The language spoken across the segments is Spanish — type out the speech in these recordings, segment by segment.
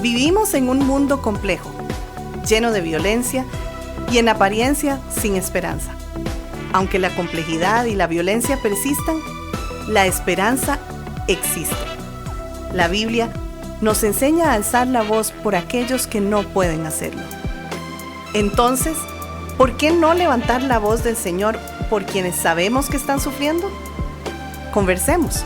Vivimos en un mundo complejo, lleno de violencia y en apariencia sin esperanza. Aunque la complejidad y la violencia persistan, la esperanza existe. La Biblia nos enseña a alzar la voz por aquellos que no pueden hacerlo. Entonces, ¿por qué no levantar la voz del Señor por quienes sabemos que están sufriendo? Conversemos.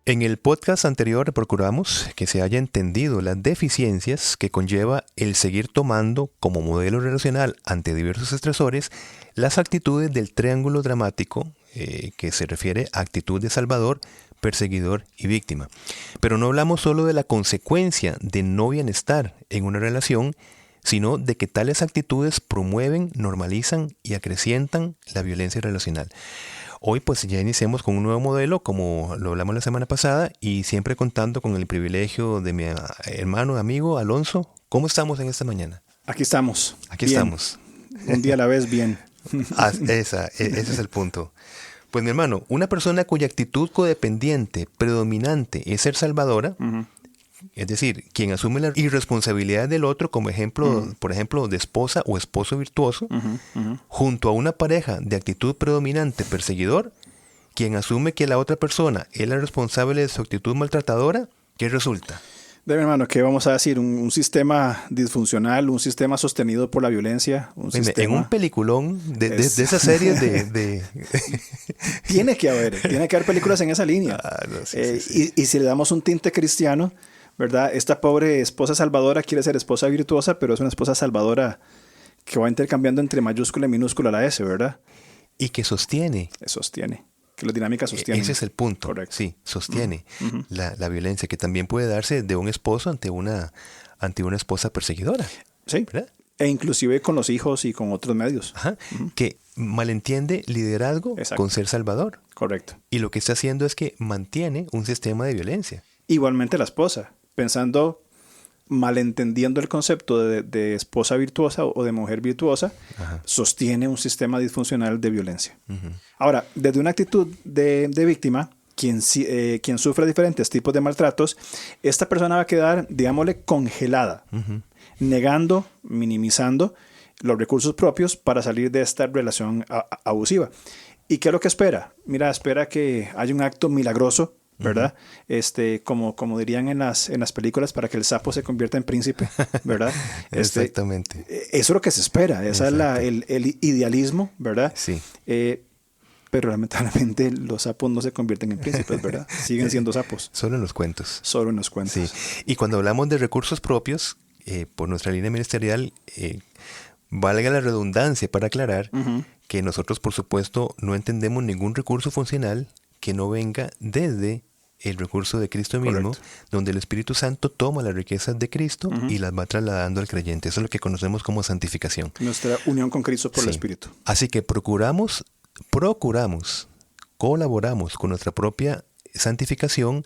En el podcast anterior procuramos que se haya entendido las deficiencias que conlleva el seguir tomando como modelo relacional ante diversos estresores las actitudes del triángulo dramático que se refiere a actitud de salvador, perseguidor y víctima. Pero no hablamos solo de la consecuencia de no bienestar en una relación, sino de que tales actitudes promueven, normalizan y acrecientan la violencia relacional. Hoy pues ya iniciamos con un nuevo modelo, como lo hablamos la semana pasada, y siempre contando con el privilegio de mi hermano, amigo Alonso. ¿Cómo estamos en esta mañana? Aquí estamos. Aquí bien. Estamos. Un día a la vez, bien. Ese es el punto. Pues mi hermano, una persona cuya actitud codependiente, predominante, es ser salvadora, es decir, quien asume la irresponsabilidad del otro como ejemplo, por ejemplo, de esposa o esposo virtuoso, junto a una pareja de actitud predominante perseguidor, quien asume que la otra persona es la responsable de su actitud maltratadora, ¿qué resulta? De mi hermano, ¿qué vamos a decir? Un sistema disfuncional, un sistema sostenido por la violencia. En un peliculón de esas series de... Tiene que haber películas en esa línea. Sí. Y si le damos un tinte cristiano, ¿verdad? Esta pobre esposa salvadora quiere ser esposa virtuosa, pero es una esposa salvadora que va intercambiando entre mayúscula y minúscula la S, ¿verdad? Y que sostiene. Que la dinámica sostiene. Ese es el punto. Correcto. Sí, sostiene la violencia que también puede darse de un esposo ante una esposa perseguidora. Sí, ¿verdad? E inclusive con los hijos y con otros medios. Ajá. Que malentiende liderazgo con ser salvador. Correcto. Y lo que está haciendo es que mantiene un sistema de violencia. Igualmente la esposa, malentendiendo el concepto de esposa virtuosa o de mujer virtuosa, sostiene un sistema disfuncional de violencia. Ahora, desde una actitud de víctima, quien sufre diferentes tipos de maltratos, esta persona va a quedar, digámosle, congelada, negando, minimizando los recursos propios para salir de esta relación abusiva. ¿Y qué es lo que espera? Mira, espera que haya un acto milagroso, ¿verdad? Como dirían en las películas, para que el sapo se convierta en príncipe, ¿verdad? Exactamente. Eso es lo que se espera, ese es el idealismo, ¿verdad? Sí. Pero lamentablemente los sapos no se convierten en príncipes, ¿verdad? Siguen siendo sapos. Solo en los cuentos. Solo en los cuentos. Sí. Y cuando hablamos de recursos propios, por nuestra línea ministerial, valga la redundancia para aclarar que nosotros, por supuesto, no entendemos ningún recurso funcional que no venga desde el recurso de Cristo mismo, correcto, donde el Espíritu Santo toma las riquezas de Cristo y las va trasladando al creyente. Eso es lo que conocemos como santificación. Nuestra unión con Cristo por el Espíritu. Así que procuramos, colaboramos con nuestra propia santificación,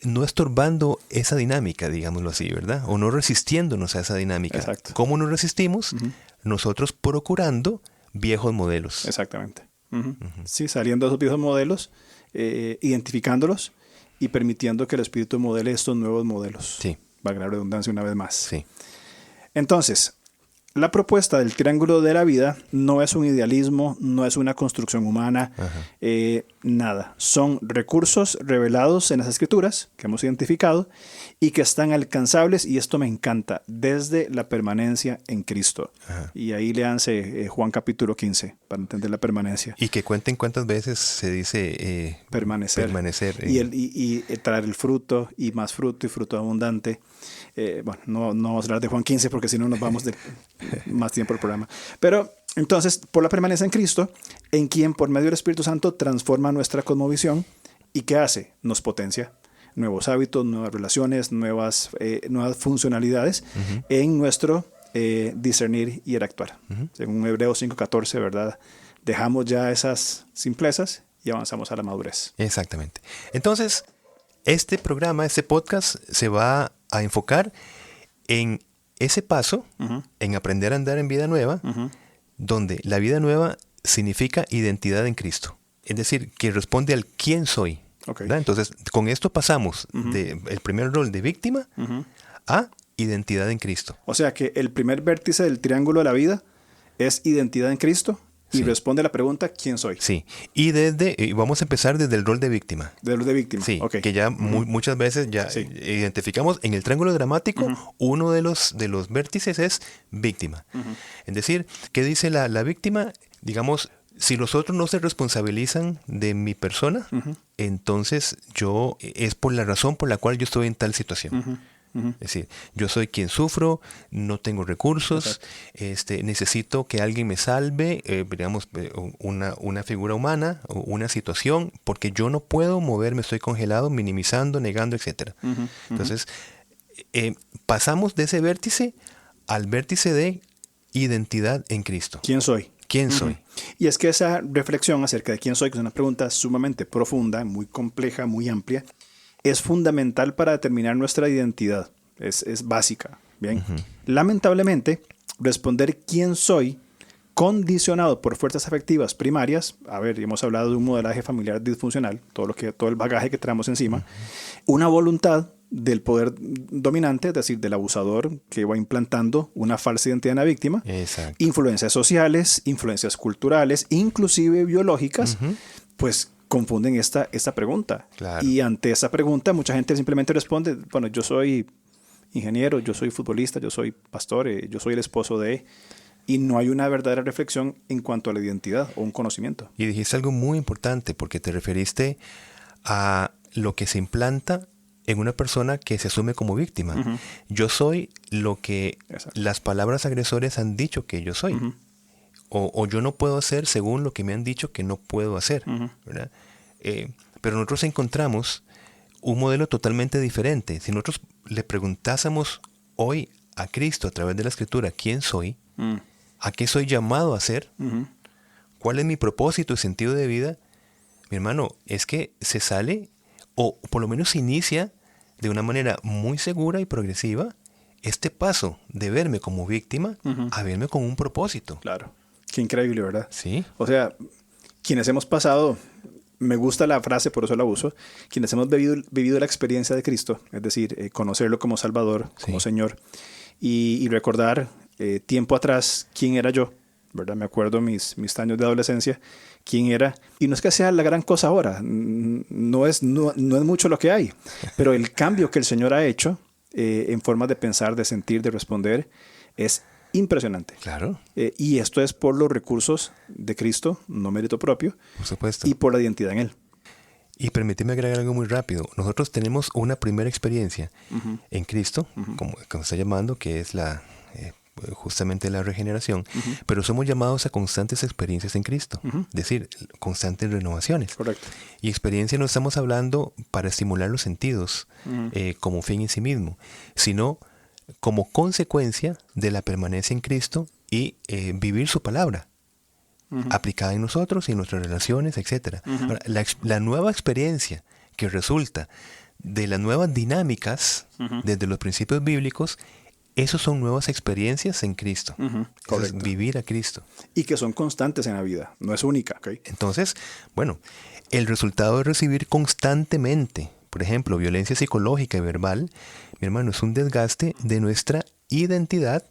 no estorbando esa dinámica, digámoslo así, ¿verdad? O no resistiéndonos a esa dinámica. Exacto. ¿Cómo nos resistimos? Nosotros procurando viejos modelos. Exactamente. Sí, saliendo de esos viejos modelos, identificándolos y permitiendo que el Espíritu modele estos nuevos modelos. Sí. Valga la redundancia una vez más. Sí. Entonces, la propuesta del triángulo de la vida no es un idealismo, no es una construcción humana, nada. Son recursos revelados en las Escrituras que hemos identificado y que están alcanzables, y esto me encanta, desde la permanencia en Cristo. Y ahí léanse Juan capítulo 15 para entender la permanencia. Y que cuenten cuántas veces se dice permanecer. Y traer el fruto y más fruto y fruto abundante. No vamos a hablar de Juan 15 porque si no nos vamos de más tiempo el programa. Pero entonces, por la permanencia en Cristo, en quien por medio del Espíritu Santo transforma nuestra cosmovisión, ¿y qué hace? Nos potencia. Nuevos hábitos, nuevas relaciones, nuevas funcionalidades en nuestro discernir y el actuar. Según Hebreos 5:14, ¿verdad? Dejamos ya esas simplezas y avanzamos a la madurez. Exactamente. Entonces, este programa, este podcast se va a enfocar en ese paso, en aprender a andar en vida nueva, donde la vida nueva significa identidad en Cristo. es decir, que responde al quién soy. Okay. ¿Verdad? Entonces, con esto pasamos del primer rol de víctima a identidad en Cristo. O sea que el primer vértice del triángulo de la vida es identidad en Cristo y responde a la pregunta ¿quién soy? Sí, y vamos a empezar desde el rol de víctima. Del rol de víctima. Sí, okay. que ya muchas veces ya identificamos en el triángulo dramático, uno de los vértices es víctima. Es decir, ¿qué dice la víctima? Digamos, si los otros no se responsabilizan de mi persona, entonces es por la razón por la cual yo estoy en tal situación. Es decir, yo soy quien sufro, no tengo recursos, necesito que alguien me salve, digamos, una figura humana, o una situación, porque yo no puedo moverme, estoy congelado, minimizando, negando, etc. Entonces, pasamos de ese vértice al vértice de identidad en Cristo. ¿Quién soy? ¿Quién soy? Y es que esa reflexión acerca de quién soy, que es una pregunta sumamente profunda, muy compleja, muy amplia, es fundamental para determinar nuestra identidad. Es básica. Bien. Lamentablemente, responder quién soy condicionado por fuerzas afectivas primarias, hemos hablado de un modelaje familiar disfuncional, todo el bagaje que traemos encima, una voluntad del poder dominante, es decir, del abusador que va implantando una falsa identidad en la víctima, influencias sociales, influencias culturales, inclusive biológicas, pues confunden esta pregunta. Claro. Y ante esa pregunta mucha gente simplemente responde, bueno, yo soy ingeniero, yo soy futbolista, yo soy pastor, yo soy el esposo de... Y no hay una verdadera reflexión en cuanto a la identidad o un conocimiento. Y dijiste algo muy importante porque te referiste a lo que se implanta en una persona que se asume como víctima. Yo soy lo que las palabras agresores han dicho que yo soy. O yo no puedo hacer según lo que me han dicho que no puedo hacer. ¿Verdad? Pero nosotros encontramos un modelo totalmente diferente. Si nosotros le preguntásemos hoy a Cristo a través de la Escritura quién soy, a qué soy llamado a ser, cuál es mi propósito y sentido de vida, mi hermano, es que se sale, o por lo menos se inicia de una manera muy segura y progresiva, este paso de verme como víctima a verme con un propósito. Claro. Qué increíble, ¿verdad? Sí. O sea, quienes hemos pasado, me gusta la frase, por eso la uso, quienes hemos vivido la experiencia de Cristo, es decir, conocerlo como Salvador, como Señor, y recordar tiempo atrás quién era yo, ¿verdad? Me acuerdo mis años de adolescencia, quién era, y no es que sea la gran cosa ahora, no es mucho lo que hay, pero el cambio que el Señor ha hecho en forma de pensar, de sentir, de responder, es impresionante. Claro. Y esto es por los recursos de Cristo, no mérito propio, por supuesto, y por la identidad en Él. Y permíteme agregar algo muy rápido. Nosotros tenemos una primera experiencia en Cristo, como está llamando, que es justamente la regeneración, pero somos llamados a constantes experiencias en Cristo, es decir, constantes renovaciones. Correcto. Y experiencia no estamos hablando para estimular los sentidos como fin en sí mismo, sino como consecuencia de la permanencia en Cristo y vivir su palabra aplicada en nosotros y en nuestras relaciones, etc. Ahora, la nueva experiencia que resulta de las nuevas dinámicas desde los principios bíblicos, esos son nuevas experiencias en Cristo. Es vivir a Cristo. Y que son constantes en la vida, no es única. ¿Okay? Entonces, bueno, el resultado de recibir constantemente, por ejemplo, violencia psicológica y verbal, mi hermano, es un desgaste de nuestra identidad,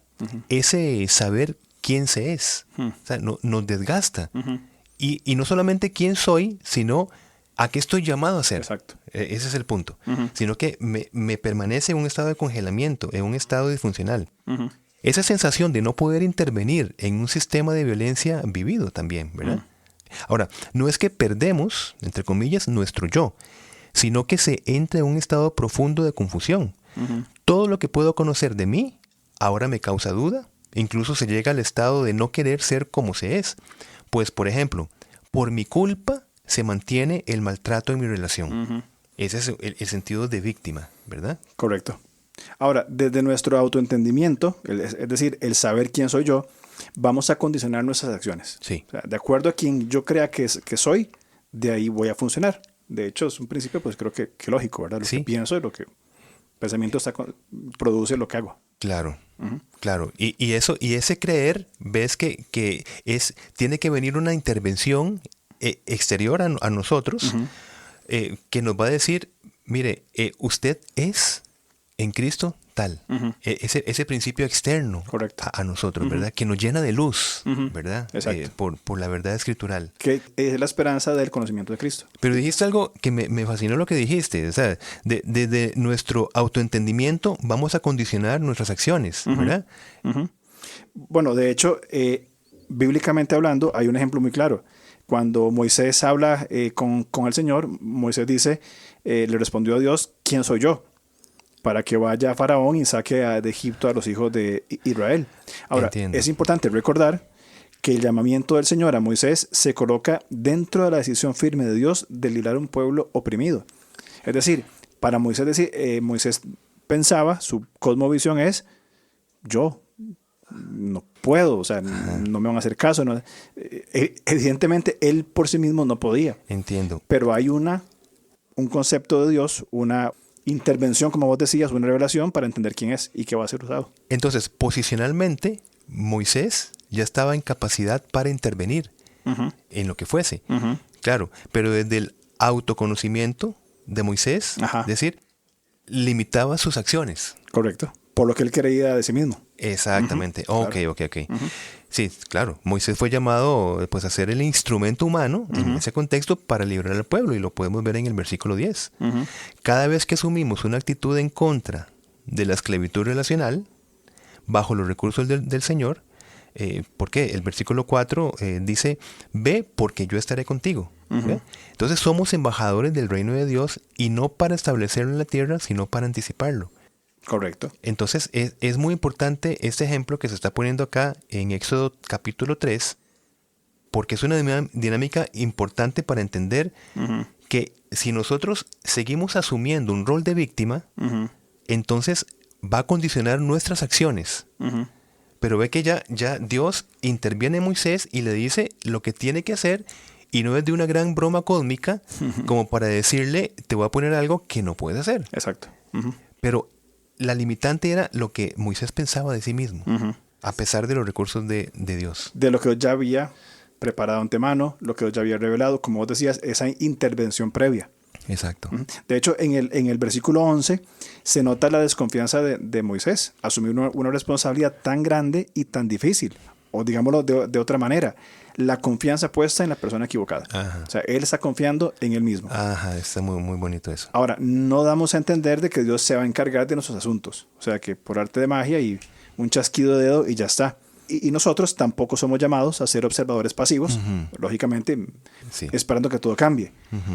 ese saber quién se es. O sea, nos desgasta. Y no solamente quién soy, sino a qué estoy llamado a ser. Exacto. Ese es el punto. Sino que me permanece en un estado de congelamiento, en un estado disfuncional. Esa sensación de no poder intervenir en un sistema de violencia vivido también, ¿verdad? Ahora, no es que perdemos, entre comillas, nuestro yo, sino que se entra en un estado profundo de confusión. Todo lo que puedo conocer de mí ahora me causa duda. Incluso se llega al estado de no querer ser como se es. Pues, por ejemplo, por mi culpa se mantiene el maltrato en mi relación. Ese es el sentido de víctima, ¿verdad? Correcto. Ahora, desde nuestro autoentendimiento, es decir, el saber quién soy yo, vamos a condicionar nuestras acciones. Sí. O sea, de acuerdo a quien yo crea que soy, de ahí voy a funcionar. De hecho, es un principio, pues creo que lógico, ¿verdad? Lo que pienso y lo que pensamiento produce lo que hago. Claro, claro. Y ese creer, ves que tiene que venir una intervención exterior a nosotros, que nos va a decir, mire, usted es en Cristo tal. Ese principio externo a nosotros, ¿verdad? Que nos llena de luz, ¿verdad? Por la verdad escritural. Que es la esperanza del conocimiento de Cristo. Pero dijiste algo que me fascinó lo que dijiste. O sea, desde nuestro autoentendimiento vamos a condicionar nuestras acciones, ¿verdad? Bueno, de hecho, bíblicamente hablando, hay un ejemplo muy claro. Cuando Moisés habla con el Señor, Moisés dice, le respondió a Dios, ¿quién soy yo? Para que vaya a Faraón y saque de Egipto a los hijos de Israel. Ahora, es importante recordar que el llamamiento del Señor a Moisés se coloca dentro de la decisión firme de Dios de librar un pueblo oprimido. Es decir, para Moisés, Moisés pensaba, su cosmovisión es, yo no puedo, o sea, no me van a hacer caso. No. Evidentemente, él por sí mismo no podía. Entiendo. Pero hay un concepto de Dios, una intervención, como vos decías, una revelación para entender quién es y qué va a ser usado. Entonces, posicionalmente, Moisés ya estaba en capacidad para intervenir en lo que fuese. Claro, pero desde el autoconocimiento de Moisés, es decir, limitaba sus acciones. Correcto. Por lo que él creía de sí mismo. Exactamente. Ok. Sí, claro. Moisés fue llamado pues, a ser el instrumento humano en ese contexto para librar al pueblo, y lo podemos ver en el versículo 10. Cada vez que asumimos una actitud en contra de la esclavitud relacional, bajo los recursos del Señor, ¿por qué? El versículo 4 dice, ve porque yo estaré contigo. Entonces somos embajadores del reino de Dios, y no para establecerlo en la tierra, sino para anticiparlo. Correcto. Entonces es muy importante este ejemplo que se está poniendo acá en Éxodo capítulo 3, porque es una dinámica importante para entender que si nosotros seguimos asumiendo un rol de víctima, entonces va a condicionar nuestras acciones. Pero ve que ya Dios interviene en Moisés y le dice lo que tiene que hacer, y no es de una gran broma cósmica como para decirle, te voy a poner algo que no puedes hacer. Exacto. Pero la limitante era lo que Moisés pensaba de sí mismo, a pesar de los recursos de Dios. De lo que Dios ya había preparado antemano, lo que Dios ya había revelado, como vos decías, esa intervención previa. Exacto. De hecho, en el versículo 11 se nota la desconfianza de Moisés, asumir una responsabilidad tan grande y tan difícil, o digámoslo de otra manera, la confianza puesta en la persona equivocada. O sea, él está confiando en él mismo. Está muy, muy bonito eso. Ahora, no damos a entender de que Dios se va a encargar de nuestros asuntos. O sea, que por arte de magia y un chasquido de dedo y ya está. Y nosotros tampoco somos llamados a ser observadores pasivos, lógicamente, esperando que todo cambie,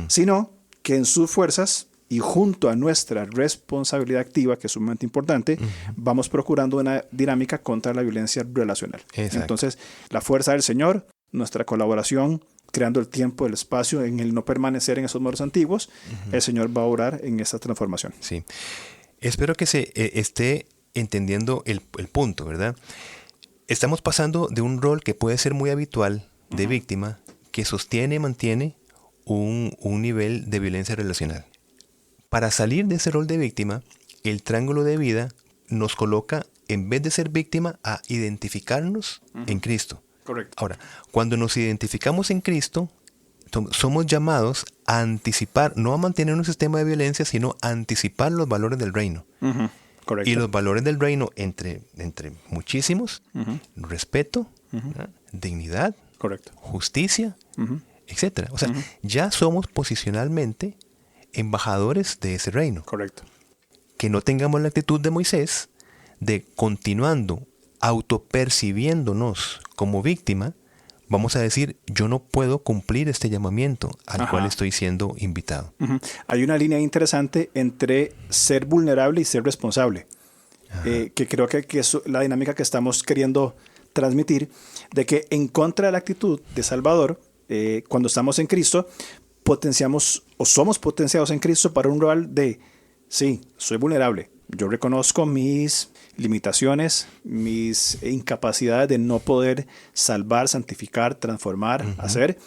sino que en sus fuerzas y junto a nuestra responsabilidad activa, que es sumamente importante, vamos procurando una dinámica contra la violencia relacional. Exacto. Entonces, la fuerza del Señor, nuestra colaboración, creando el tiempo, el espacio, en el no permanecer en esos modos antiguos, el Señor va a orar en esta transformación. Sí. Espero que se esté entendiendo el punto, ¿verdad? Estamos pasando de un rol que puede ser muy habitual de víctima, que sostiene y mantiene un nivel de violencia relacional. Para salir de ese rol de víctima, el triángulo de vida nos coloca, en vez de ser víctima, a identificarnos en Cristo. Correcto. Ahora, cuando nos identificamos en Cristo, somos llamados a anticipar, no a mantener un sistema de violencia, sino a anticipar los valores del reino. Correcto. Y los valores del reino, entre muchísimos, respeto, dignidad, correcto, justicia, etcétera. O sea, ya somos posicionalmente embajadores de ese reino. Correcto. Que no tengamos la actitud de Moisés de, continuando autopercibiéndonos como víctima, vamos a decir, yo no puedo cumplir este llamamiento al cual estoy siendo invitado. Hay una línea interesante entre ser vulnerable y ser responsable, que creo que es la dinámica que estamos queriendo transmitir, de que en contra de la actitud de Salvador, cuando estamos en Cristo, potenciamos o somos potenciados en Cristo para un rol de, sí, soy vulnerable, yo reconozco mis limitaciones, mis incapacidades de no poder salvar, santificar, transformar, hacer,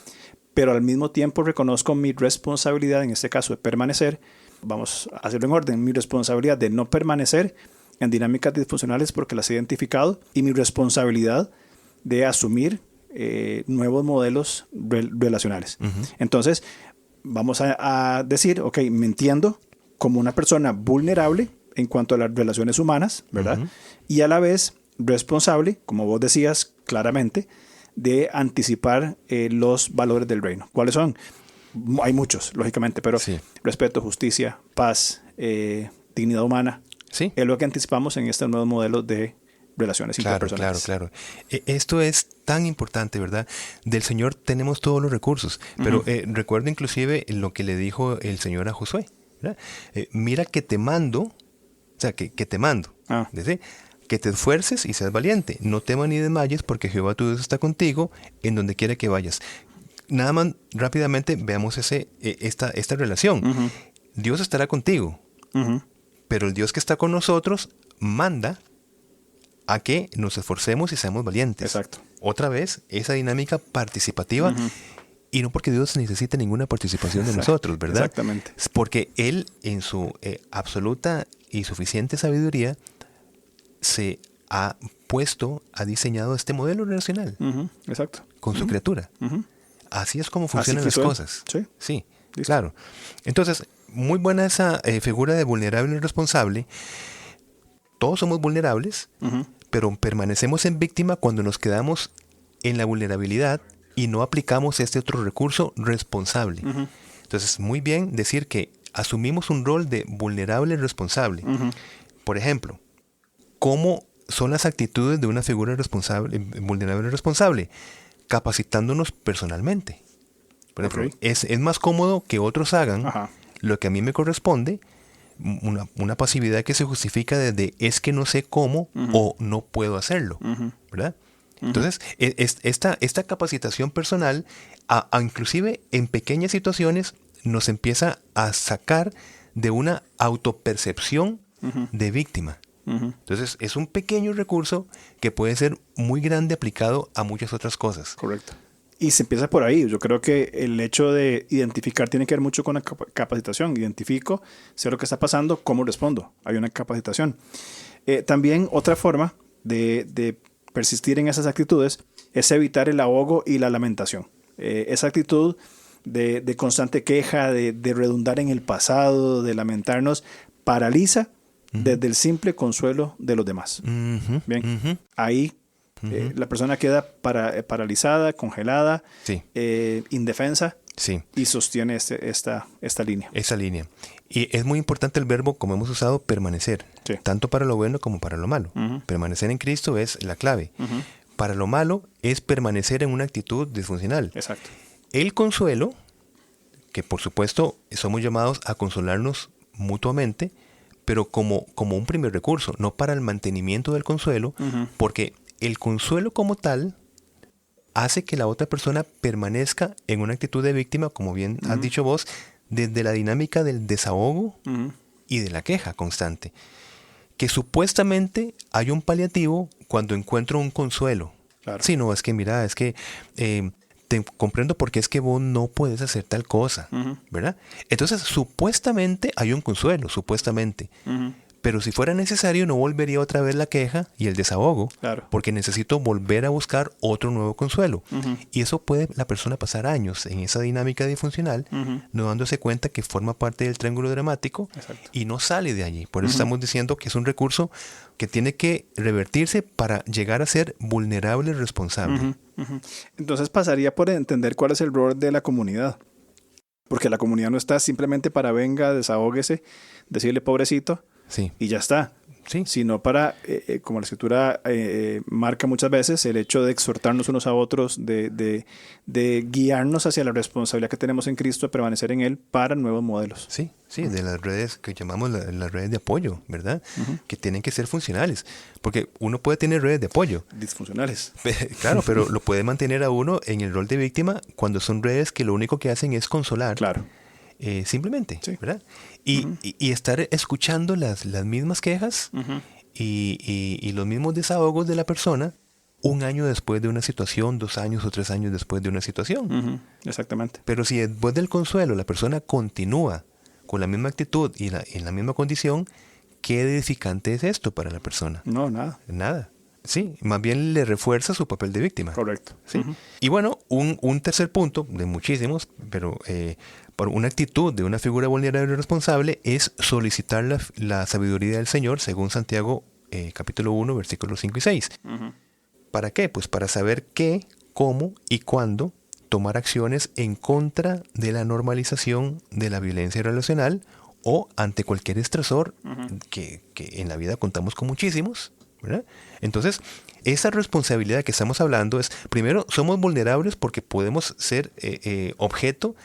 pero al mismo tiempo reconozco mi responsabilidad, en este caso de permanecer, vamos a hacerlo en orden, mi responsabilidad de no permanecer en dinámicas disfuncionales porque las he identificado, y mi responsabilidad de asumir nuevos modelos relacionales. Entonces, vamos a decir, ok, me entiendo como una persona vulnerable en cuanto a las relaciones humanas, ¿verdad? Y a la vez responsable, como vos decías claramente, de anticipar los valores del reino. ¿Cuáles son? Hay muchos, lógicamente, pero respeto, justicia, paz, dignidad humana. Sí. Es lo que anticipamos en estos nuevos modelos de relaciones interpersonales. Claro. Esto es tan importante, ¿verdad? Del Señor tenemos todos los recursos, pero recuerdo inclusive lo que le dijo el Señor a Josué, ¿verdad? Mira que te mando, o sea, que te mando, ¿sí? Que te esfuerces y seas valiente, no temas ni desmayes porque Jehová tu Dios está contigo en donde quiera que vayas. Nada más rápidamente veamos esta relación. Dios estará contigo, pero el Dios que está con nosotros manda a que nos esforcemos y seamos valientes. Exacto. Otra vez, esa dinámica participativa, y no porque Dios necesite ninguna participación de nosotros, ¿verdad? Exactamente. Porque Él, en su absoluta y suficiente sabiduría, se ha diseñado este modelo relacional. Exacto. Con su criatura. Así es como funcionan las cosas. Sí, claro. Entonces, muy buena esa figura de vulnerable y responsable. Todos somos vulnerables, pero permanecemos en víctima cuando nos quedamos en la vulnerabilidad y no aplicamos este otro recurso responsable. Entonces, muy bien decir que asumimos un rol de vulnerable y responsable. Por ejemplo, ¿cómo son las actitudes de una figura vulnerable y responsable? Capacitándonos personalmente. Por ejemplo, es más cómodo que otros hagan lo que a mí me corresponde. Una pasividad que se justifica desde es que no sé cómo o no puedo hacerlo, ¿verdad? Entonces, esta capacitación personal, inclusive en pequeñas situaciones, nos empieza a sacar de una autopercepción de víctima. Entonces, es un pequeño recurso que puede ser muy grande aplicado a muchas otras cosas. Correcto. Y se empieza por ahí. Yo creo que el hecho de identificar tiene que ver mucho con la capacitación. Identifico, sé lo que está pasando, cómo respondo. Hay una capacitación. También otra forma de persistir en esas actitudes es evitar el ahogo y la lamentación. Esa actitud de constante queja, de redundar en el pasado, de lamentarnos, paraliza desde el simple consuelo de los demás. Bien, ahí la persona queda paralizada, congelada, indefensa, y sostiene esta línea. Esa línea. Y es muy importante el verbo, como hemos usado, permanecer, tanto para lo bueno como para lo malo. Permanecer en Cristo es la clave. Para lo malo es permanecer en una actitud disfuncional. Exacto. El consuelo, que por supuesto somos llamados a consolarnos mutuamente, pero como un primer recurso, no para el mantenimiento del consuelo, porque el consuelo como tal hace que la otra persona permanezca en una actitud de víctima, como bien has dicho vos, desde la dinámica del desahogo y de la queja constante. Que supuestamente hay un paliativo cuando encuentro un consuelo. Claro. Sí, no, es que mira, es que te comprendo porque es que vos no puedes hacer tal cosa, ¿verdad? Entonces, supuestamente hay un consuelo, supuestamente. Pero si fuera necesario, no volvería otra vez la queja y el desahogo, porque necesito volver a buscar otro nuevo consuelo. Y eso puede la persona pasar años en esa dinámica disfuncional, no dándose cuenta que forma parte del triángulo dramático y no sale de allí. Por eso estamos diciendo que es un recurso que tiene que revertirse para llegar a ser vulnerable y responsable. Entonces pasaría por entender cuál es el rol de la comunidad. Porque la comunidad no está simplemente para venga, desahóguese, decirle pobrecito, y ya está. Sino para, como la Escritura marca muchas veces, el hecho de exhortarnos unos a otros, de guiarnos hacia la responsabilidad que tenemos en Cristo, de permanecer en Él para nuevos modelos. De las redes que llamamos las redes de apoyo, ¿verdad? Que tienen que ser funcionales. Porque uno puede tener redes de apoyo. Disfuncionales. Claro, pero lo puede mantener a uno en el rol de víctima cuando son redes que lo único que hacen es consolar. Claro. Simplemente, ¿verdad? Y estar escuchando las mismas quejas y los mismos desahogos de la persona un año después de una situación, 2 años o 3 años después de una situación. Exactamente. Pero si después del consuelo la persona continúa con la misma actitud y en la misma condición, ¿qué edificante es esto para la persona? No, nada. Nada. Sí, más bien le refuerza su papel de víctima. Correcto. ¿Sí? Uh-huh. Y bueno, un tercer punto, de muchísimos, pero por una actitud de una figura vulnerable y responsable es solicitar la sabiduría del Señor, según Santiago capítulo 1, versículos 5 y 6. Uh-huh. ¿Para qué? Pues para saber qué, cómo y cuándo tomar acciones en contra de la normalización de la violencia relacional o ante cualquier estresor, uh-huh, que en la vida contamos con muchísimos, ¿verdad? Entonces, esa responsabilidad que estamos hablando es, primero, somos vulnerables porque podemos ser objeto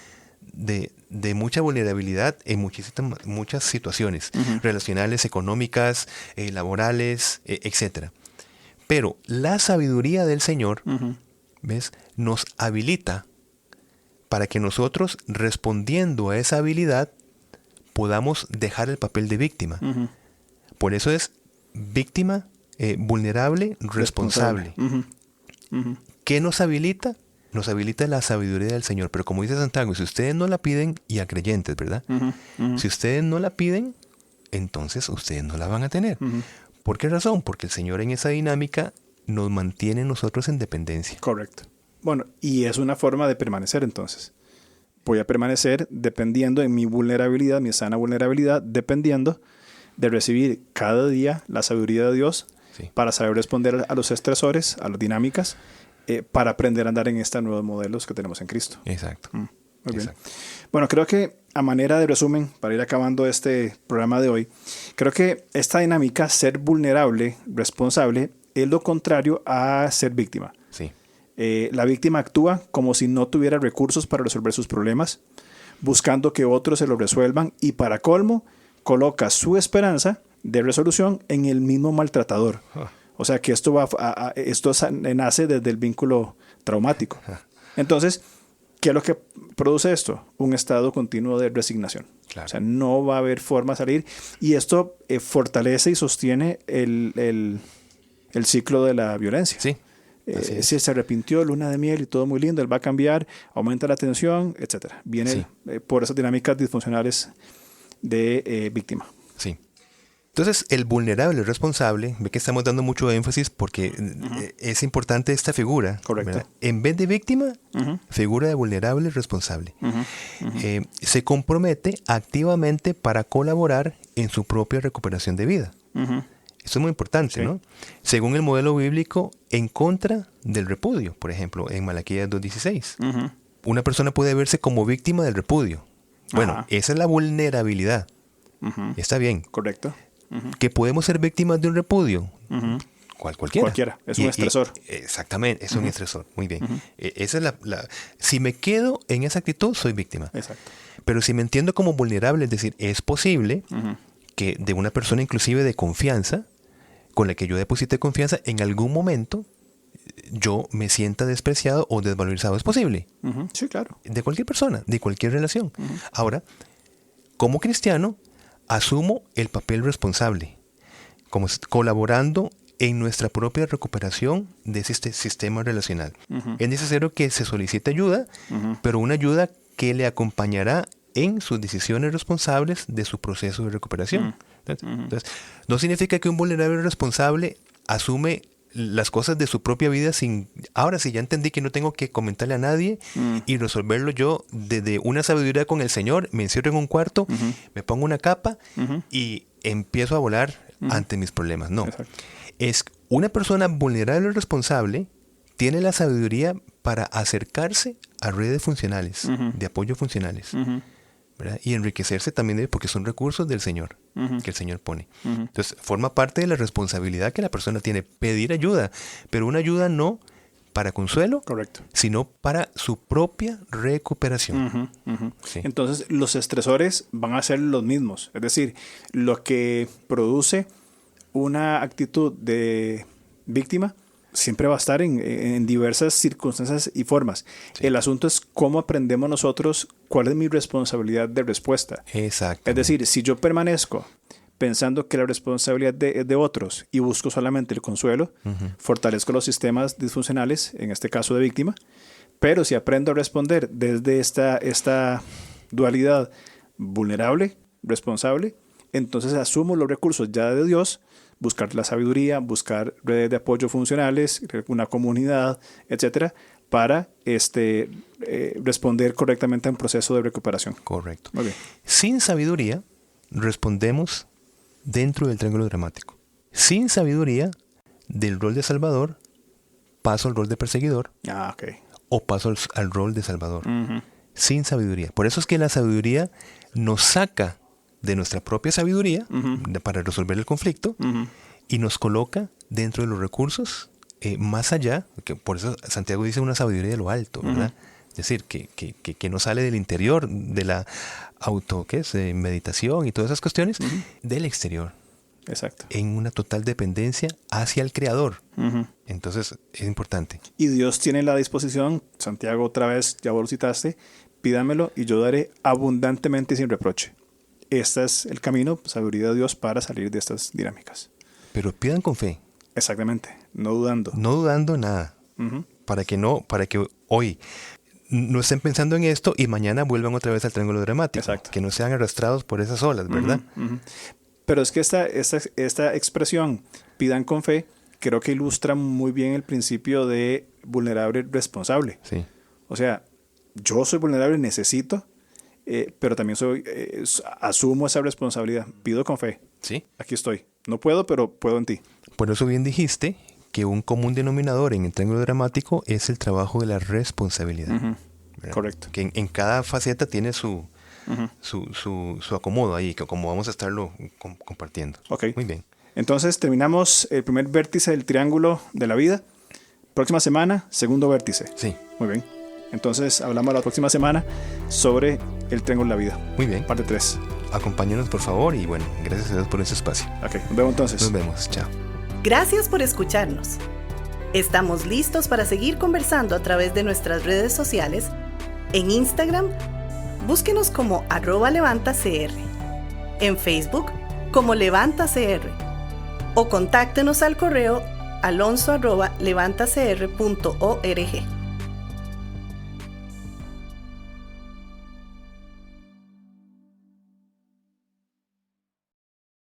de mucha vulnerabilidad en muchas situaciones, uh-huh, relacionales, económicas, laborales, etc. Pero la sabiduría del Señor, uh-huh, ¿ves?, nos habilita para que nosotros, respondiendo a esa habilidad, podamos dejar el papel de víctima. Uh-huh. Por eso es víctima, vulnerable, responsable. Uh-huh. Uh-huh. ¿Qué nos habilita? Nos habilita la sabiduría del Señor. Pero como dice Santiago, si ustedes no la piden, y a creyentes, ¿verdad? Uh-huh. Uh-huh. Si ustedes no la piden, entonces ustedes no la van a tener. Uh-huh. ¿Por qué razón? Porque el Señor en esa dinámica nos mantiene nosotros en dependencia. Correcto. Bueno, y es una forma de permanecer entonces. Voy a permanecer dependiendo en mi vulnerabilidad, mi sana vulnerabilidad, dependiendo de recibir cada día la sabiduría de Dios, sí, para saber responder a los estresores, a las dinámicas, para aprender a andar en estos nuevos modelos que tenemos en Cristo. Exacto. Muy bien. Bueno, creo que a manera de resumen, para ir acabando este programa de hoy, creo que esta dinámica, ser vulnerable, responsable, es lo contrario a ser víctima. Sí. La víctima actúa como si no tuviera recursos para resolver sus problemas, buscando que otros se lo resuelvan y, para colmo, coloca su esperanza de resolución en el mismo maltratador. O sea que esto nace desde el vínculo traumático. Entonces, ¿qué es lo que produce esto? Un estado continuo de resignación. Claro. O sea, no va a haber forma de salir. Y esto fortalece y sostiene el ciclo de la violencia. Sí. Si se arrepintió, luna de miel y todo muy lindo, él va a cambiar, aumenta la tensión, etc. Viene, sí, por esas dinámicas disfuncionales de víctima. Sí. Entonces, el vulnerable, el responsable, ve que estamos dando mucho énfasis porque, uh-huh, es importante esta figura. Correcto. ¿Verdad? En vez de víctima, uh-huh, figura de vulnerable, responsable. Uh-huh. Uh-huh. Se compromete activamente para colaborar en su propia recuperación de vida. Uh-huh. Esto es muy importante, sí, ¿no? Según el modelo bíblico, en contra del repudio, por ejemplo, en Malaquías 2:16. Uh-huh. Una persona puede verse como víctima del repudio. Bueno, ajá, esa es la vulnerabilidad. Uh-huh. Está bien. Correcto. Uh-huh. Que podemos ser víctimas de un repudio. Uh-huh. Cualquiera. Cualquiera. Es un estresor. Exactamente, es, uh-huh, un estresor. Muy bien. Uh-huh. Esa es si me quedo en esa actitud, soy víctima. Exacto. Pero si me entiendo como vulnerable, es decir, es posible, uh-huh, que de una persona inclusive de confianza, con la que yo deposité confianza, en algún momento yo me sienta despreciado o desvalorizado. ¿Es posible? Uh-huh. Sí, claro. De cualquier persona, de cualquier relación. Uh-huh. Ahora, como cristiano, asumo el papel responsable, como colaborando en nuestra propia recuperación de este sistema relacional. Uh-huh. Es necesario que se solicite ayuda, uh-huh, pero una ayuda que le acompañará en sus decisiones responsables de su proceso de recuperación. Entonces, no significa que un vulnerable responsable asume las cosas de su propia vida sin... Ahora sí, ya entendí que no tengo que comentarle a nadie y resolverlo yo desde una sabiduría con el Señor. Me encierro en un cuarto, uh-huh, me pongo una capa, uh-huh, y empiezo a volar, uh-huh, ante mis problemas. No. Exacto. Es una persona vulnerable y responsable tiene la sabiduría para acercarse a redes funcionales, uh-huh, de apoyo funcionales. Uh-huh. ¿Verdad? Y enriquecerse también porque son recursos del Señor, uh-huh, que el Señor pone. Uh-huh. Entonces, forma parte de la responsabilidad que la persona tiene, pedir ayuda, pero una ayuda no para consuelo, correcto, sino para su propia recuperación. Uh-huh, uh-huh. Sí. Entonces, los estresores van a ser los mismos. Es decir, lo que produce una actitud de víctima siempre va a estar en diversas circunstancias y formas. Sí. El asunto es cómo aprendemos nosotros cuál es mi responsabilidad de respuesta. Exacto. Es decir, si yo permanezco pensando que la responsabilidad es de otros y busco solamente el consuelo, uh-huh, fortalezco los sistemas disfuncionales, en este caso de víctima, pero si aprendo a responder desde esta dualidad vulnerable, responsable, entonces asumo los recursos ya de Dios buscar la sabiduría, buscar redes de apoyo funcionales, una comunidad, etcétera, para responder correctamente a un proceso de recuperación. Correcto. Muy bien. Sin sabiduría, respondemos dentro del triángulo dramático. Sin sabiduría, del rol de salvador, paso al rol de perseguidor. Ok. O paso al rol de salvador. Uh-huh. Sin sabiduría. Por eso es que la sabiduría nos saca de nuestra propia sabiduría para resolver el conflicto y nos coloca dentro de los recursos más allá, que por eso Santiago dice una sabiduría de lo alto, ¿verdad? Es decir, que no sale del interior, de la meditación y todas esas cuestiones, del exterior. Exacto. En una total dependencia hacia el Creador. Entonces, es importante. Y Dios tiene la disposición, Santiago otra vez, ya vos lo citaste, pídamelo y yo daré abundantemente y sin reproche. Este es el camino, sabiduría de Dios para salir de estas dinámicas. Pero pidan con fe. Exactamente, no dudando. No dudando nada. Para que hoy no estén pensando en esto y mañana vuelvan otra vez al triángulo dramático. Exacto. Que no sean arrastrados por esas olas, ¿verdad? Pero es que esta expresión, pidan con fe, creo que ilustra muy bien el principio de vulnerable responsable. Sí. O sea, yo soy vulnerable, necesito, pero también asumo esa responsabilidad. Pido con fe. Sí. Aquí estoy. No puedo, pero puedo en ti. Por eso bien dijiste que un común denominador en el triángulo dramático es el trabajo de la responsabilidad. Correcto. Que en cada faceta tiene su acomodo ahí, que como vamos a estarlo compartiendo. Ok. Muy bien. Entonces terminamos el primer vértice del triángulo de la vida. Próxima semana, segundo vértice. Sí. Muy bien. Entonces hablamos la próxima semana sobre el triángulo de la vida. Muy bien. Parte 3. Acompáñanos por favor y bueno, gracias a Dios por ese espacio. Ok, nos vemos entonces. Nos vemos, chao. Gracias por escucharnos. Estamos listos para seguir conversando a través de nuestras redes sociales. En Instagram, búsquenos como @levantacr. En Facebook, como levantacr. O contáctenos al correo alonso@levantacr.org.